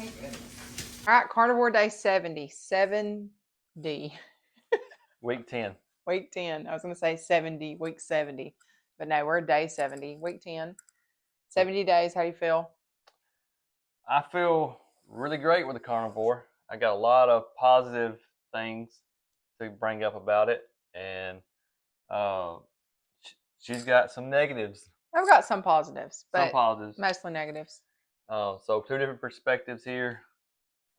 All right, carnivore day 70. 70. Week 10. Week 10. I was going to say 70, week 70. But no, we're day 70, week 10. 70 days. How do you feel? I feel really great with the carnivore. I got a lot of positive things to bring up about it, and uh, she's got some negatives. I've got some positives, Some but positives. mostly negatives. So two different perspectives here.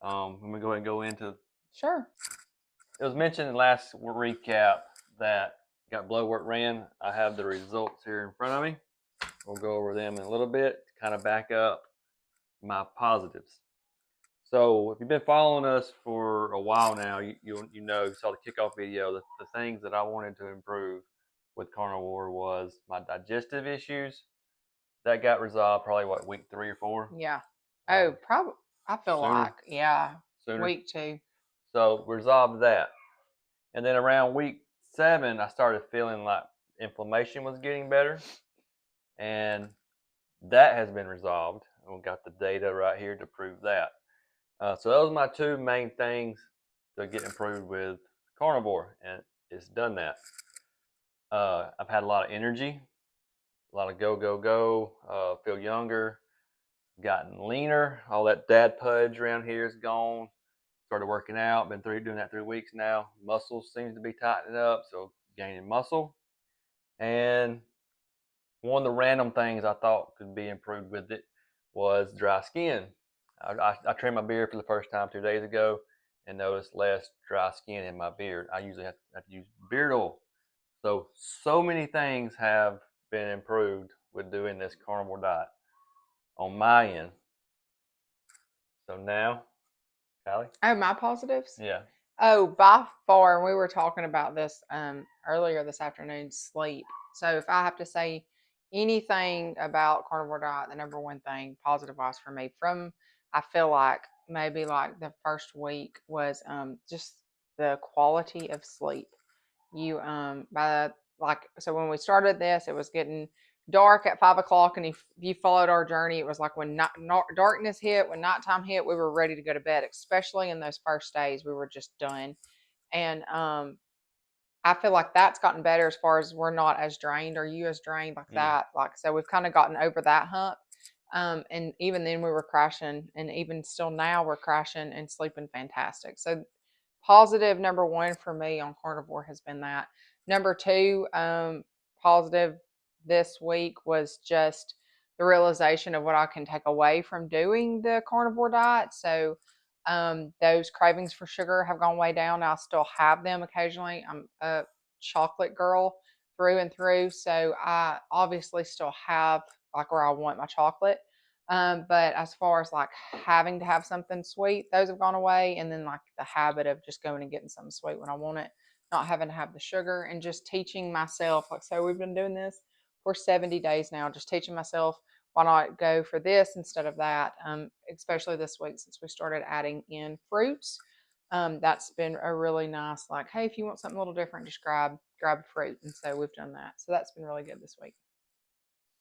Let me go ahead and go into. Sure. It was mentioned in the last recap that got blood work ran. I have the results here in front of me. We'll go over them in a little bit to kind of back up my positives. So if you've been following us for a while now, you saw the kickoff video. The things that I wanted to improve with carnivore was my digestive issues. That got resolved probably week 3 or 4. Yeah. Oh, probably. I feel sooner, sooner. week 2. So resolved that, and then around week 7, I started feeling like inflammation was getting better, and that has been resolved. We got the data right here to prove that. So those are my two main things to get improved with carnivore, and it's done that. I've had a lot of energy, a lot of go, feel younger, gotten leaner. All that dad pudge around here is gone. Started working out, been doing that 3 weeks now. Muscles seems to be tightening up, so gaining muscle. And one of the random things I thought could be improved with it was dry skin. I trimmed my beard for the first time 2 days ago and noticed less dry skin in my beard. I usually have to use beard oil. So many things have been improved with doing this carnivore diet on my end. So now, Callie? Oh, my positives? Yeah. Oh, by far, and we were talking about this earlier this afternoon, sleep. So if I have to say anything about carnivore diet, the number one thing, positive wise for me, I feel like maybe like the first week was just the quality of sleep. You so when we started this, it was getting dark at 5 o'clock, and if you followed our journey, it was like when darkness hit, when nighttime hit, we were ready to go to bed. Especially in those first days, we were just done. And I feel like that's gotten better as far as we're not as drained. Are you as drained like that? Like, so we've kind of gotten over that hump. And even then we were crashing, and even still now we're crashing and sleeping fantastic. So positive number one for me on carnivore has been that. Number two, positive this week was just the realization of what I can take away from doing the carnivore diet. So those cravings for sugar have gone way down. I still have them occasionally. I'm a chocolate girl through and through, so I obviously still have like where I want my chocolate. But as far as like having to have something sweet, those have gone away. And then like the habit of just going and getting something sweet when I want it, not having to have the sugar, and just teaching myself, like, so we've been doing this for 70 days now, just teaching myself why not go for this instead of that, especially this week since we started adding in fruits. That's been a really nice, like, hey, if you want something a little different, just grab a fruit. And so we've done that. So that's been really good this week.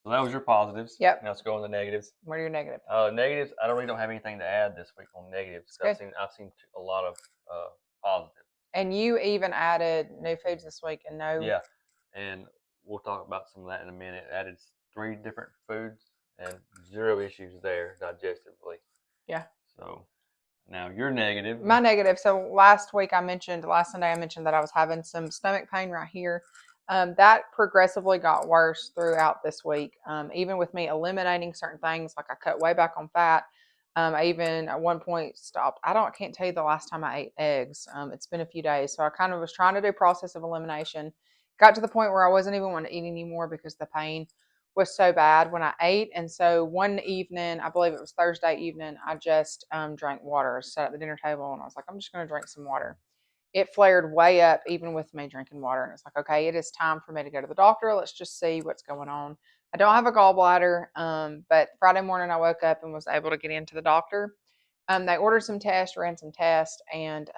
So that was your positives. Yep. Now let's go on the negatives. What are your negatives? Negatives, I don't have anything to add this week on negatives. I've seen a lot of positives. And you even added new foods this week, and Yeah, and we'll talk about some of that in a minute. Added 3 different foods and 0 issues there digestively. Yeah. So now your negative. My negative. So last Sunday I mentioned that I was having some stomach pain right here. That progressively got worse throughout this week. Even with me eliminating certain things, like I cut way back on fat. I even at one point stopped. Can't tell you the last time I ate eggs. It's been a few days. So I kind of was trying to do process of elimination. Got to the point where I wasn't even wanting to eat anymore because the pain was so bad when I ate. And so one evening, I believe it was Thursday evening, I just drank water. I sat at the dinner table and I was like, I'm just going to drink some water. It flared way up even with me drinking water. And it's like, okay, it is time for me to go to the doctor. Let's just see what's going on. I don't have a gallbladder, but Friday morning I woke up and was able to get into the doctor. They ordered some tests, ran some tests, and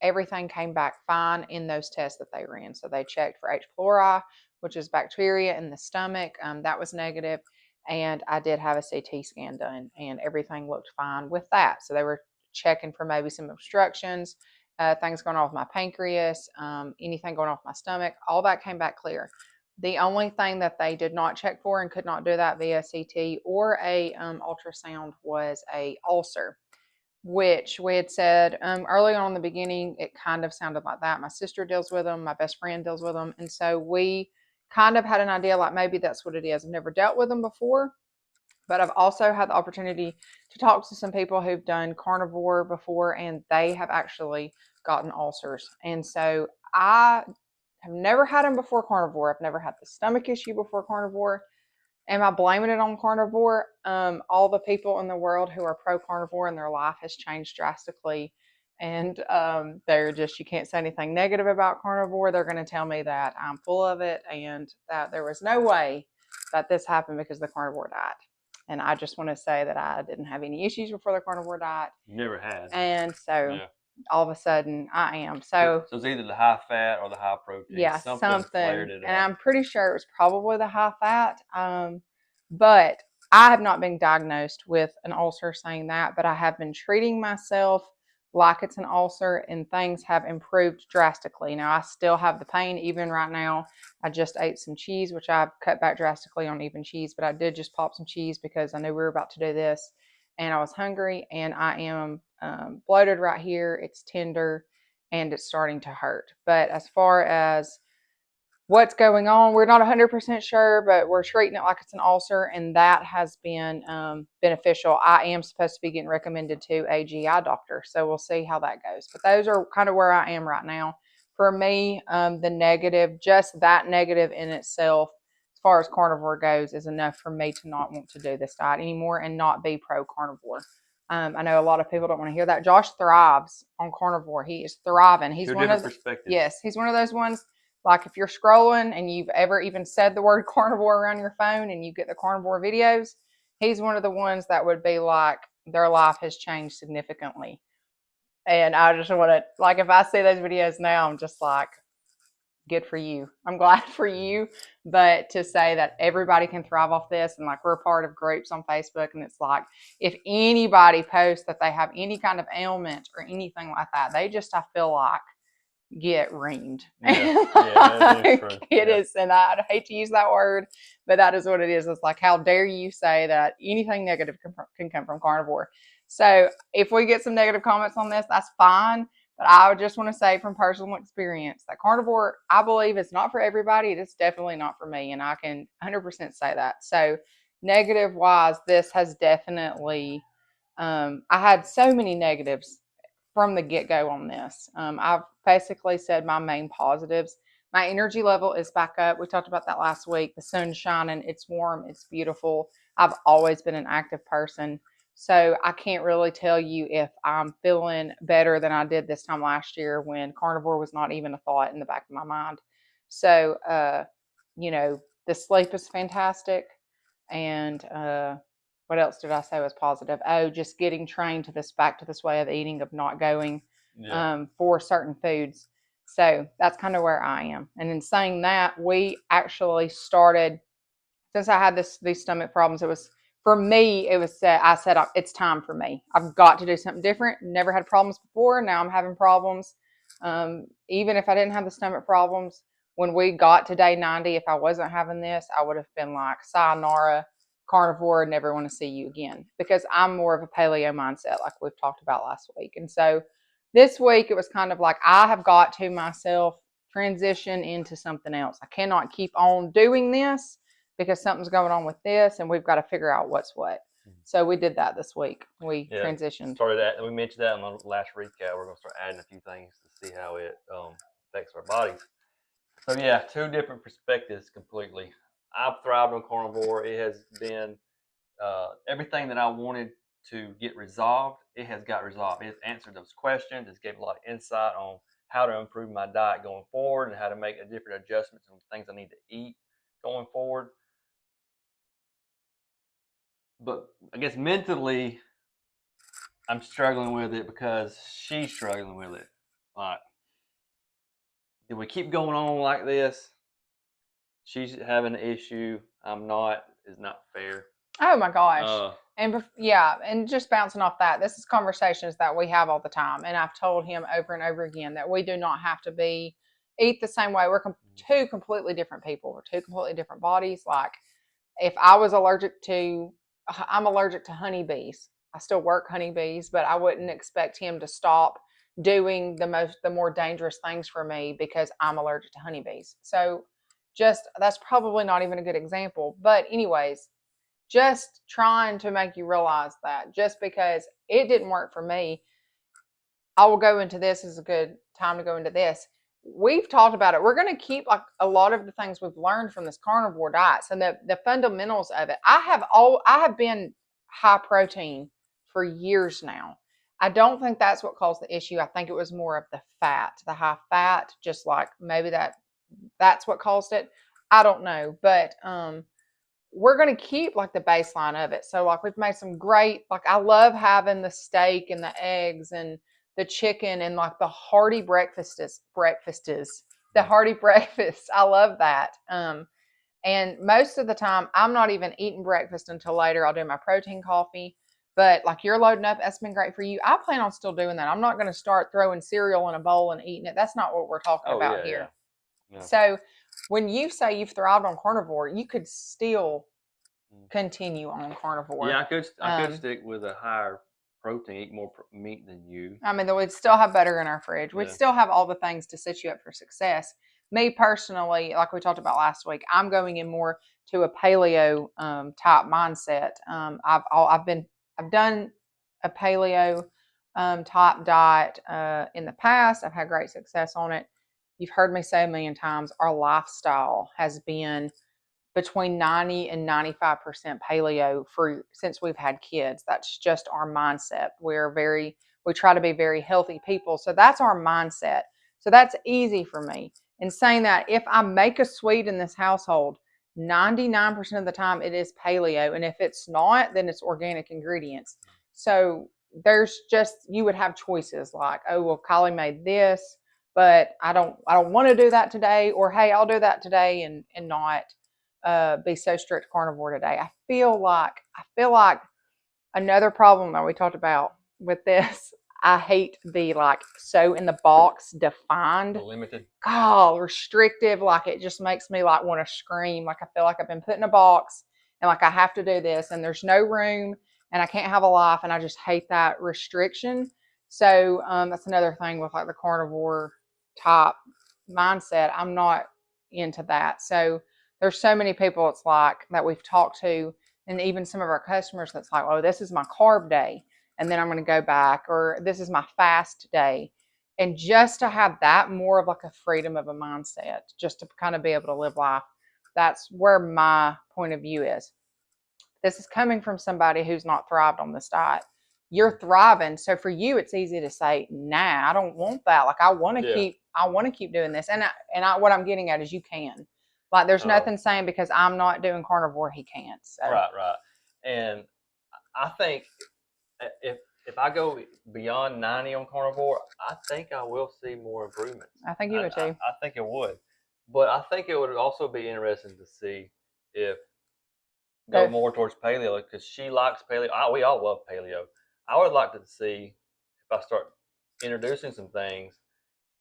everything came back fine in those tests that they ran. So they checked for H. pylori, which is bacteria in the stomach. That was negative. and I did have a CT scan done, and everything looked fine with that. So they were checking for maybe some obstructions, things going on with my pancreas, anything going on with my stomach. All that came back clear. The only thing that they did not check for and could not do that via CT or a ultrasound was a ulcer, which we had said early on in the beginning. It kind of sounded like that. My sister deals with them, my best friend deals with them, and so we kind of had an idea like maybe that's what it is. I've never dealt with them before, but I've also had the opportunity to talk to some people who've done carnivore before, and they have actually gotten ulcers. And so I have never had them before carnivore. I've never had the stomach issue before carnivore. Am I blaming it on carnivore? All the people in the world who are pro carnivore and their life has changed drastically. And they're just, you can't say anything negative about carnivore. They're going to tell me that I'm full of it and that there was no way that this happened because of the carnivore diet. And I just want to say that I didn't have any issues before the carnivore diet. Never had. And so Yeah. all of a sudden I am. So it's either the high fat or the high protein. yeah, something flared it up. And I'm pretty sure it was probably the high fat. But I have not been diagnosed with an ulcer saying that, but I have been treating myself like it's an ulcer, and things have improved drastically. Now I still have the pain even right now. I just ate some cheese, which I've cut back drastically on even cheese, but I did just pop some cheese because I knew we were about to do this and I was hungry, and I am bloated right here. It's tender and it's starting to hurt. But as far as what's going on, we're not 100% sure, but we're treating it like it's an ulcer, and that has been beneficial. I am supposed to be getting recommended to a GI doctor, so we'll see how that goes. But those are kind of where I am right now. For me, the negative, just that negative in itself, as far as carnivore goes, is enough for me to not want to do this diet anymore and not be pro carnivore. I know a lot of people don't want to hear that. Josh thrives on carnivore. He is thriving. He's Two one of different perspectives. yes, he's one of those ones. Like if you're scrolling and you've ever even said the word carnivore around your phone and you get the carnivore videos, he's one of the ones that would be like their life has changed significantly. And I just want to, like, if I see those videos now, I'm just like, good for you. I'm glad for you. But to say that everybody can thrive off this, and like we're part of groups on Facebook, and it's like if anybody posts that they have any kind of ailment or anything like that, they just, I feel like, get reamed. Yeah, that is true. It is, and I hate to use that word, but that is what it is. It's like, how dare you say that anything negative can come from carnivore? So if we get some negative comments on this, that's fine. But I would just want to say from personal experience that carnivore, I believe, is not for everybody. It is definitely not for me, and I can 100% say that. So negative wise, this has definitely, I had so many negatives from the get-go on this. I've basically said my main positives. My energy level is back up. We talked about that last week. The sun's shining. It's warm. It's beautiful. I've always been an active person. So I can't really tell you if I'm feeling better than I did this time last year when carnivore was not even a thought in the back of my mind. So, the sleep is fantastic. And what else did I say was positive? Oh, just getting trained to this, back to this way of eating, of not going for certain foods. So that's kind of where I am. And in saying that, we actually started, since I had these stomach problems. It was, for me, it was, I said, it's time for me. I've got to do something different. Never had problems before. Now I'm having problems. Even if I didn't have the stomach problems, when we got to day 90, if I wasn't having this, I would have been like, sayonara, carnivore, never want to see you again. Because I'm more of a paleo mindset, like we've talked about last week. And so this week, it was kind of like, I have got to myself transition into something else. I cannot keep on doing this because something's going on with this, and we've got to figure out what's what. So we did that this week. We transitioned. Started that, and we mentioned that in the last recap. We're going to start adding a few things to see how it affects our bodies. So yeah, two different perspectives completely. I've thrived on carnivore. It has been everything that I wanted to get resolved. It has got resolved. It has answered those questions. It's gave a lot of insight on how to improve my diet going forward and how to make different adjustments on things I need to eat going forward. But I guess mentally, I'm struggling with it because she's struggling with it. Like, do we keep going on like this? She's having an issue. I'm not. It's not fair. Oh my gosh. Uh, Yeah, and just bouncing off that, this is conversations that we have all the time. And I've told him over and over again that we do not have to eat the same way. We're two completely different people. We're two completely different bodies. Like, if I was allergic to, I'm allergic to honeybees. I still work honeybees, but I wouldn't expect him to stop doing the more dangerous things for me because I'm allergic to honeybees. So, just that's probably not even a good example. But anyways, just trying to make you realize that just because it didn't work for me, I will go into this as a good time to go into this. We've talked about it. We're going to keep like a lot of the things we've learned from this carnivore diet. So the fundamentals of it. I have been high protein for years now. I don't think that's what caused the issue. I think it was more of the fat, the high fat, just like maybe that's what caused it. I don't know, but we're going to keep like the baseline of it. So like we've made some great, like I love having the steak and the eggs and the chicken and like the hearty the hearty breakfast. I love that. And most of the time I'm not even eating breakfast until later. I'll do my protein coffee. But like you're loading up, that's been great for you. I plan on still doing that. I'm not going to start throwing cereal in a bowl and eating it. That's not what we're talking oh about yeah, here. yeah. So when you say you've thrived on carnivore, you could still continue on carnivore. Yeah, I could stick with a higher protein, eat more meat than you. I mean, we'd still have butter in our fridge. We'd Yeah. still have all the things to set you up for success. Me personally, like we talked about last week, I'm going in more to a paleo type mindset. I've done a paleo type diet in the past. I've had great success on it. You've heard me say a million times, our lifestyle has been between 90 and 95% paleo for since we've had kids. That's just our mindset. We try to be very healthy people. So that's our mindset. So that's easy for me. And saying that if I make a sweet in this household, 99% of the time it is paleo. And if it's not, then it's organic ingredients. So there's just you would have choices like, oh well, Kylie made this, but I don't want to do that today, or hey, I'll do that today and not be so strict carnivore today. I feel like another problem that we talked about with this, I hate the like so in the box defined. Limited. Oh, restrictive. Like it just makes me like want to scream. Like I feel like I've been put in a box and like I have to do this and there's no room and I can't have a life and I just hate that restriction. So that's another thing with like the carnivore type mindset. I'm not into that. So there's so many people it's like that we've talked to and even some of our customers that's like, oh, this is my carb day and then I'm going to go back, or this is my fast day. And just to have that more of like a freedom of a mindset, just to kind of be able to live life, that's where my point of view is. This is coming from somebody who's not thrived on this diet. You're thriving, so for you it's easy to say, nah, I don't want that. Like I want to keep doing this. What I'm getting at is you can. Like there's nothing saying because I'm not doing carnivore he can't. So. Right. And I think if I go beyond 90 on carnivore, I think I will see more improvements. I think you would too. I think it would. But I think it would also be interesting to see if go more towards paleo because she likes paleo. We all love paleo. I would like to see if I start introducing some things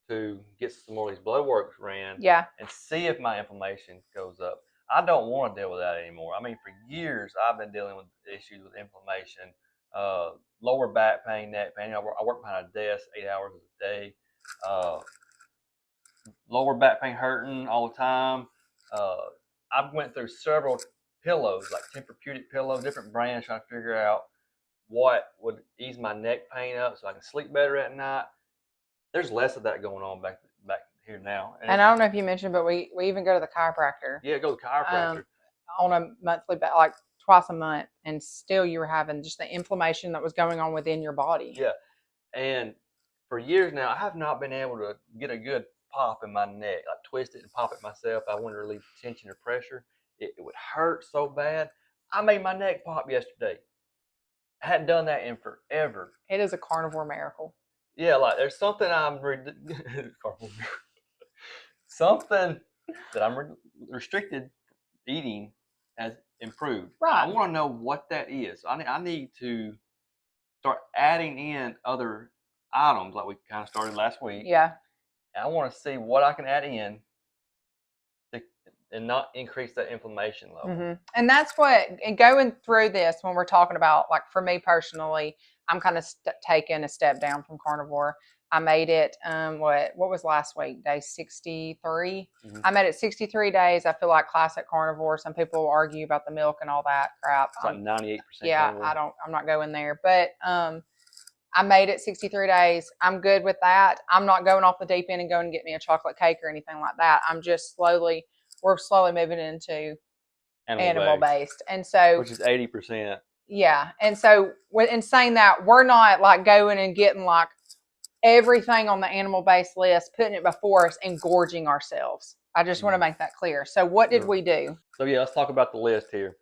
to get some more of these blood works ran. Yeah. And see if my inflammation goes up. I don't want to deal with that anymore. I mean, for years I've been dealing with issues with inflammation, lower back pain, neck pain. I work behind a desk 8 hours a day. Lower back pain hurting all the time. I went through several pillows, like Tempur-Pedic pillows, different brands, trying to figure out what would ease my neck pain up so I can sleep better at night. There's less of that going on back here now. And I don't know if you mentioned, but we even go to the chiropractor. Yeah, go to the chiropractor. On a monthly, like twice a month, and still you were having just the inflammation that was going on within your body. Yeah, and for years now, I have not been able to get a good pop in my neck, like twist it and pop it myself. I want to relieve tension or pressure. It would hurt so bad. I made my neck pop yesterday. I hadn't done that in forever. It is a carnivore miracle. Yeah, like there's something something that I'm restricted eating has improved. Right. I want to know what that is. I need to start adding in other items like we kind of started last week. Yeah. And I want to see what I can add in and not increase that inflammation level. And that's what, and going through this when we're talking about, like for me personally, I'm kind of taking a step down from carnivore. I made it, what was last week? Day 63. I made it 63 days. I feel like classic carnivore. Some people will argue about the milk and all that crap. It's like 98% yeah, carnivore. I'm not going there. But I made it 63 days. I'm good with that. I'm not going off the deep end and going to get me a chocolate cake or anything like that. We're slowly moving into animal based. And so, which is 80%. yeah. And so, in saying that, we're not like going and getting like everything on the animal based list, putting it before us and gorging ourselves. I just want to make that clear. So, what did we do? So, yeah, let's talk about the list here.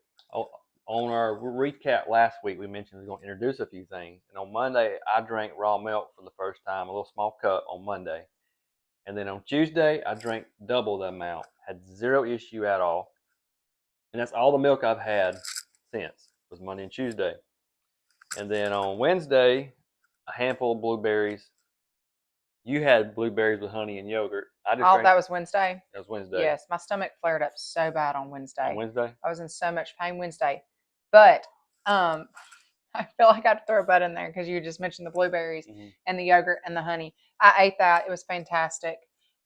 On our recap last week, we mentioned we were going to introduce a few things. And on Monday, I drank raw milk for the first time, a little small cup on Monday. And then on Tuesday, I drank double the amount, had zero issue at all. And that's all the milk I've had since, was Monday and Tuesday. And then on Wednesday, a handful of blueberries. You had blueberries with honey and yogurt. That was Wednesday? That was Wednesday. Yes, my stomach flared up so bad on Wednesday. On Wednesday? I was in so much pain Wednesday. But I feel like I had to throw a butt in there because you just mentioned the blueberries and the yogurt and the honey. I ate that. It was fantastic.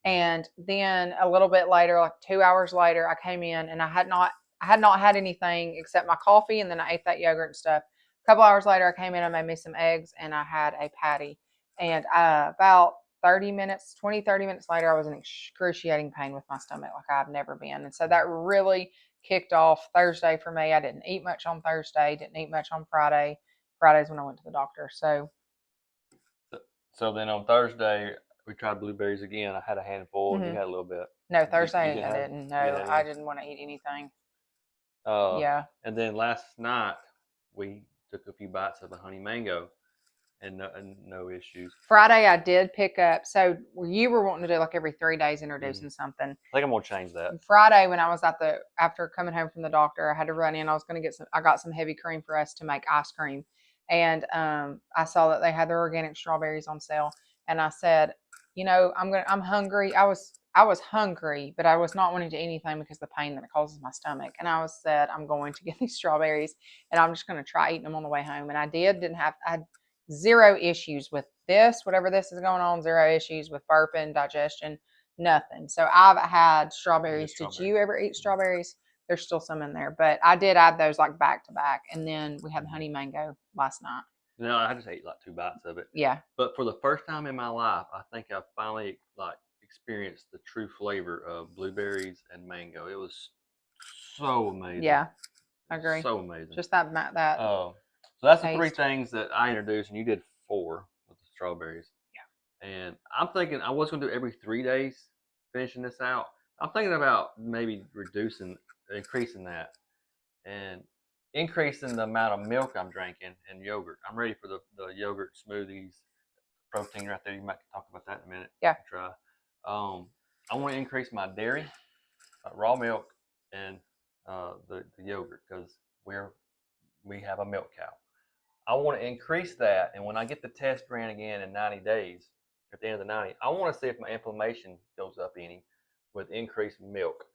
And then a little bit later, like 2 hours later, I came in and I had not had anything except my coffee, and then I ate that yogurt and stuff. A couple hours later, I came in, I made me some eggs, and I had a patty. And about 30 minutes later, I was in excruciating pain with my stomach like I've never been. And so that really kicked off Thursday for me. I didn't eat much on Thursday, didn't eat much on Friday. Friday's when I went to the doctor. So then on Thursday, we tried blueberries again. I had a handful, and you had a little bit. No, Thursday I didn't. No, I didn't want to eat anything. Yeah. And then last night, we took a few bites of the honey mango. And no issues. Friday I did pick up. So you were wanting to do like every 3 days introducing something. I think I'm gonna change that. Friday when I was after coming home from the doctor, I had to run in. I was gonna I got some heavy cream for us to make ice cream, and I saw that they had their organic strawberries on sale, and I said, I'm hungry. I was hungry, but I was not wanting to eat anything because of the pain that it causes my stomach. And I said, I'm going to get these strawberries, and I'm just gonna try eating them on the way home. And I did. I had zero issues with this, whatever this is going on, zero issues with burping, digestion, nothing. So I've had strawberries. Did you ever eat strawberries? There's still some in there, but I did add those like back to back. And then we had the honey mango last night. No, I just ate like 2 bites of it. Yeah. But for the first time in my life, I think I finally experienced the true flavor of blueberries and mango. It was so amazing. Yeah, I agree. So amazing. Just that. So that's the 3 things that I introduced, and you did 4 with the strawberries. Yeah. And I'm thinking I was going to do every 3 days, finishing this out. I'm thinking about maybe increasing that, and increasing the amount of milk I'm drinking and yogurt. I'm ready for the yogurt smoothies, protein right there. You might talk about that in a minute. Yeah. Try. I want to increase my dairy, raw milk, and the yogurt because we have a milk cow. I want to increase that, and when I get the test ran again in 90 days, at the end of the 90, I want to see if my inflammation goes up any with increased milk.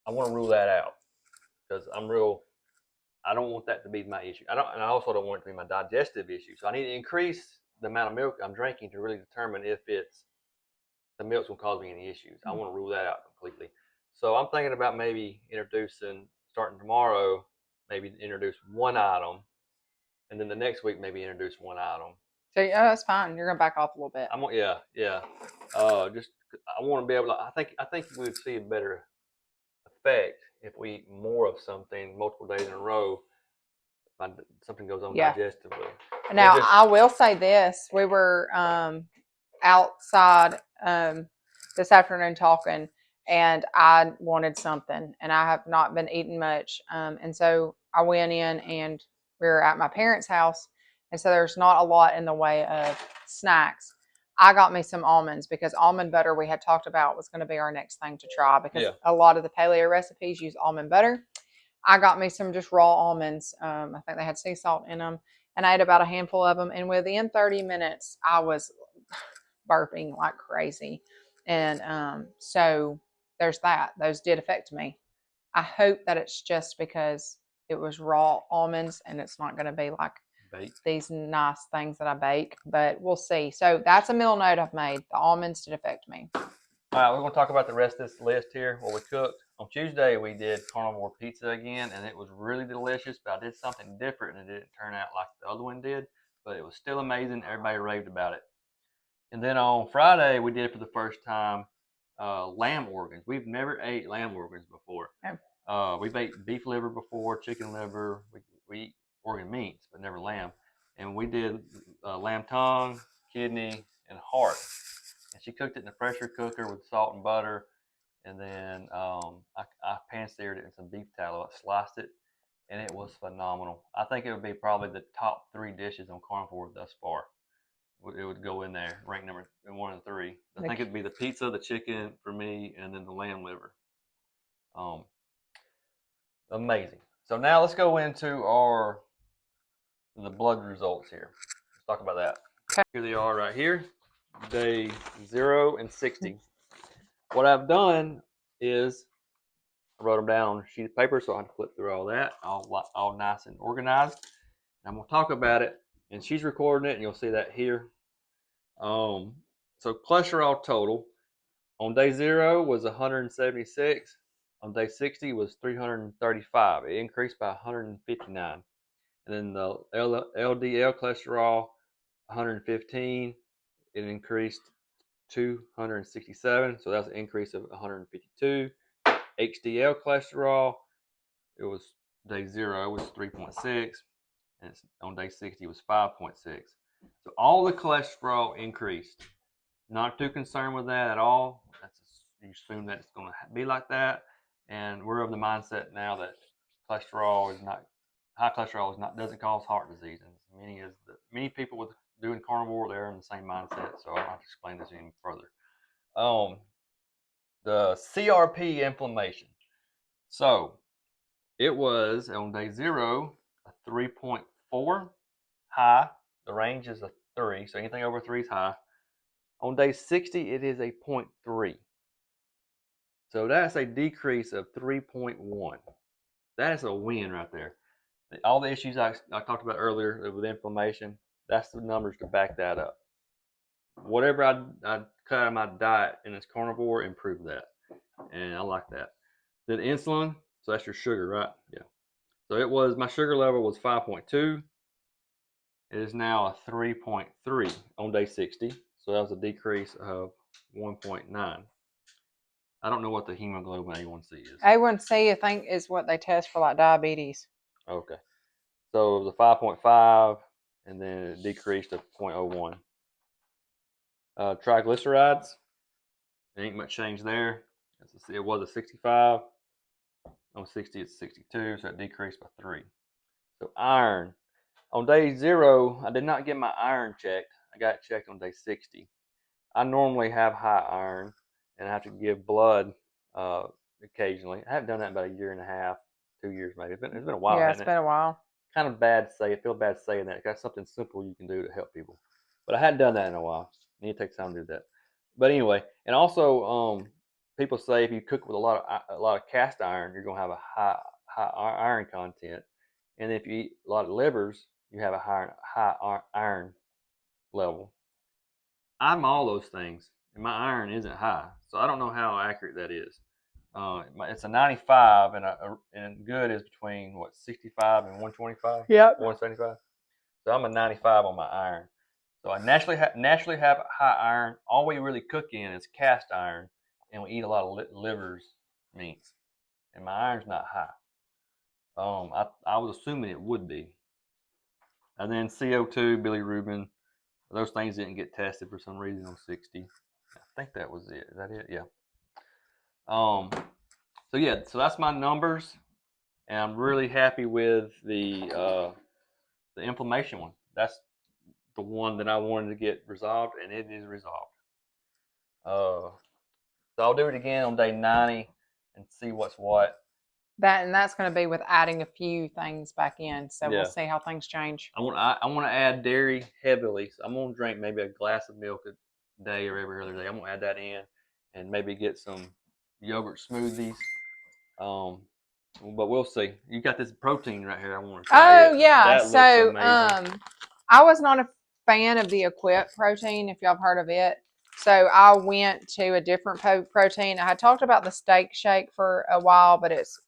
I want to rule that out because I don't want that to be my issue. And I also don't want it to be my digestive issue. So I need to increase the amount of milk I'm drinking to really determine if the milk's going to cause me any issues. I want to rule that out completely. So I'm thinking about maybe starting tomorrow, maybe introduce one item, and then the next week maybe introduce one item. So that's fine. You're gonna back off a little bit. Yeah. I want to be able to. I think we would see a better effect if we eat more of something multiple days in a row. If something goes on digestively. Now I will say this: we were outside this afternoon talking, and I wanted something, and I have not been eating much, and so I went in and we were at my parents' house, and so there's not a lot in the way of snacks. I got me some almonds because almond butter we had talked about was going to be our next thing to try because a lot of the paleo recipes use almond butter. I got me some just raw almonds. I think they had sea salt in them, and I ate about a handful of them. And within 30 minutes, I was burping like crazy. And so there's that. Those did affect me. I hope that it's just because it was raw almonds and it's not going to be like Baked. these nice things that I bake, but we'll see. So that's a meal note I've made. The almonds did affect me. All right, we're going to talk about the rest of this list here, what we cooked. On Tuesday, we did carnivore pizza again, and it was really delicious, but I did something different, and it didn't turn out like the other one did, but it was still amazing. Everybody raved about it. And then on Friday, we did for the first time lamb organs. We've never ate lamb organs before. We've ate beef liver before, chicken liver. We eat organ meats, but never lamb. And we did lamb tongue, kidney, and heart. And she cooked it in a pressure cooker with salt and butter. And then I pan-seared it in some beef tallow. I sliced it, and it was phenomenal. I think it would be probably the top 3 dishes on Carnivore thus far. It would go in there, rank number 1 and 3. I think it'd be the pizza, the chicken for me, and then the lamb liver. Amazing. So now let's go into the blood results here. Let's talk about that. Okay. Here they are right here, day 0 and 60. What I've done is I wrote them down on a sheet of paper so I can flip through all that, all nice and organized. And I'm going to talk about it, and she's recording it, and you'll see that here. So cholesterol total on day 0 was 176. On day 60 was 335. It increased by 159. And then the LDL cholesterol, 115. It increased 267. So that's an increase of 152. HDL cholesterol, it was day 0 was 3.6. And on day 60 it was 5.6. So all the cholesterol increased. Not too concerned with that at all. You assume that it's going to be like that. And we're of the mindset now that high cholesterol doesn't cause heart disease. And many people with doing carnivore, they're in the same mindset. So I don't have to explain this any further. The CRP inflammation. So it was on day 0 a 3.4 high. The range is a 3, so anything over 3 is high. On day 60, it is a 0.3. So that's a decrease of 3.1. That is a win right there. All the issues I talked about earlier with inflammation, that's the numbers to back that up. Whatever I cut out of my diet in this carnivore improved that. And I like that. Then insulin, so that's your sugar, right? Yeah. So my sugar level was 5.2. It is now a 3.3 on day 60. So that was a decrease of 1.9. I don't know what the hemoglobin A1C is. A1C, I think, is what they test for like diabetes. Okay. So it was a 5.5, and then it decreased to 0.01. Triglycerides, there ain't much change there. It was a 65. On 60, it's 62, so it decreased by 3. So iron. On day 0, I did not get my iron checked. I got it checked on day 60. I normally have high iron, and I have to give blood occasionally. I haven't done that in about a year and a half, 2 years maybe. It's been a while. Yeah, it's been a while. Kind of bad to say. I feel bad saying that. That's something simple you can do to help people. But I hadn't done that in a while. You need to take time to do that. But anyway, and also people say if you cook with a lot of cast iron, you're gonna have a high iron content, and if you eat a lot of livers, you have a high iron level. I'm all those things, and my iron isn't high, so I don't know how accurate that is. It's a 95, and good is between 65 and 125. Yep. 175. So I'm a 95 on my iron. So I naturally have high iron. All we really cook in is cast iron, and we eat a lot of livers, meats, and my iron's not high. I was assuming it would be. And then CO2, bilirubin, those things didn't get tested for some reason on 60. I think that was it. Is that it? Yeah. So that's my numbers, and I'm really happy with the inflammation one. That's the one that I wanted to get resolved, and it is resolved. So I'll do it again on day 90 and see what's what. That's going to be with adding a few things back in. So we'll Yeah. see how things change. I want to add dairy heavily. So I'm gonna drink maybe a glass of milk a day or every other day. I'm gonna add that in, and maybe get some yogurt smoothies. Um, but we'll see. You got this protein right here. I want to try Oh it. yeah. That looks So amazing. I was not a fan of the Equip protein, if y'all have heard of it. So I went to a different protein. I had talked about the steak shake for a while, but it's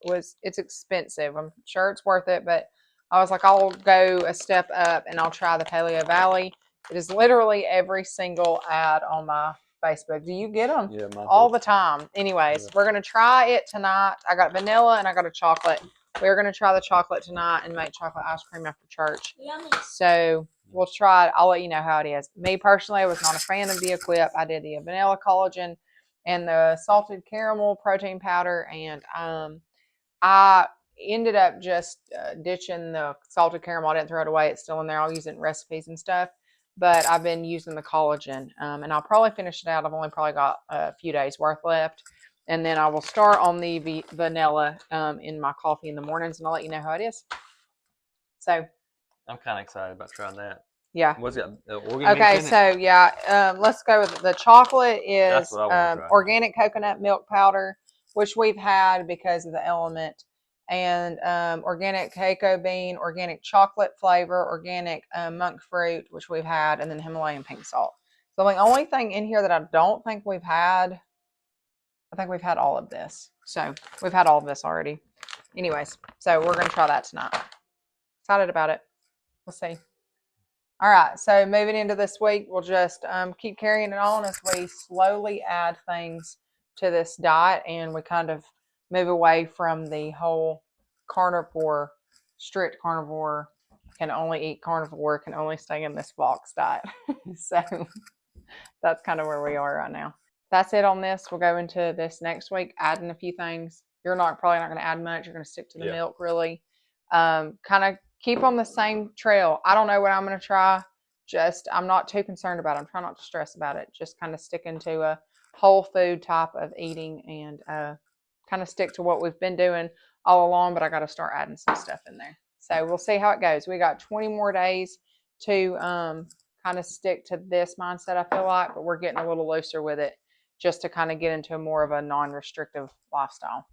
expensive. I'm sure it's worth it, but I was like, I'll go a step up and I'll try the Paleo Valley. It is literally every single ad on my Facebook. Do you get them? Yeah, All the time. Anyways, Yeah. we're gonna try it tonight. I got vanilla and I got a chocolate. We're going to try the chocolate tonight and make chocolate ice cream after church. Yummy. So we'll try it. I'll let you know how it is. Me personally, I was not a fan of the Equip. I did the vanilla collagen and the salted caramel protein powder. And I ended up just ditching the salted caramel. I didn't throw it away. It's still in there. I'll use it in recipes and stuff. But I've been using the collagen. And I'll probably finish it out. I've only probably got a few days worth left. And then I will start on the vanilla in my coffee in the mornings, and I'll let you know how it is. So I'm kind of excited about trying that. yeah. What's it? Organ Okay, meats in it? so yeah, let's go with the chocolate That's is what I want to try. organic coconut milk powder, which we've had because of the element, and organic cacao bean, organic chocolate flavor, organic monk fruit, which we've had, and then Himalayan pink salt. So the only thing in here that I don't think we've had, I think we've had all of this. So we've had all of this already. Anyways, so we're going to try that tonight. Excited about it. We'll see. All right, so moving into this week, we'll just keep carrying it on as we slowly add things to this diet and we kind of move away from the whole carnivore, strict carnivore, can only eat carnivore, can only stay in this box diet. So that's kind of where we are right now. That's it on this. We'll go into this next week, adding a few things. You're probably not going to add much. You're going to stick to the milk, really. Kind of keep on the same trail. I don't know what I'm going to try. I'm not too concerned about it. I'm trying not to stress about it. Just kind of sticking to a whole food type of eating and kind of stick to what we've been doing all along, but I got to start adding some stuff in there. So we'll see how it goes. We got 20 more days to kind of stick to this mindset, I feel like, but we're getting a little looser with it just to kind of get into more of a non-restrictive lifestyle.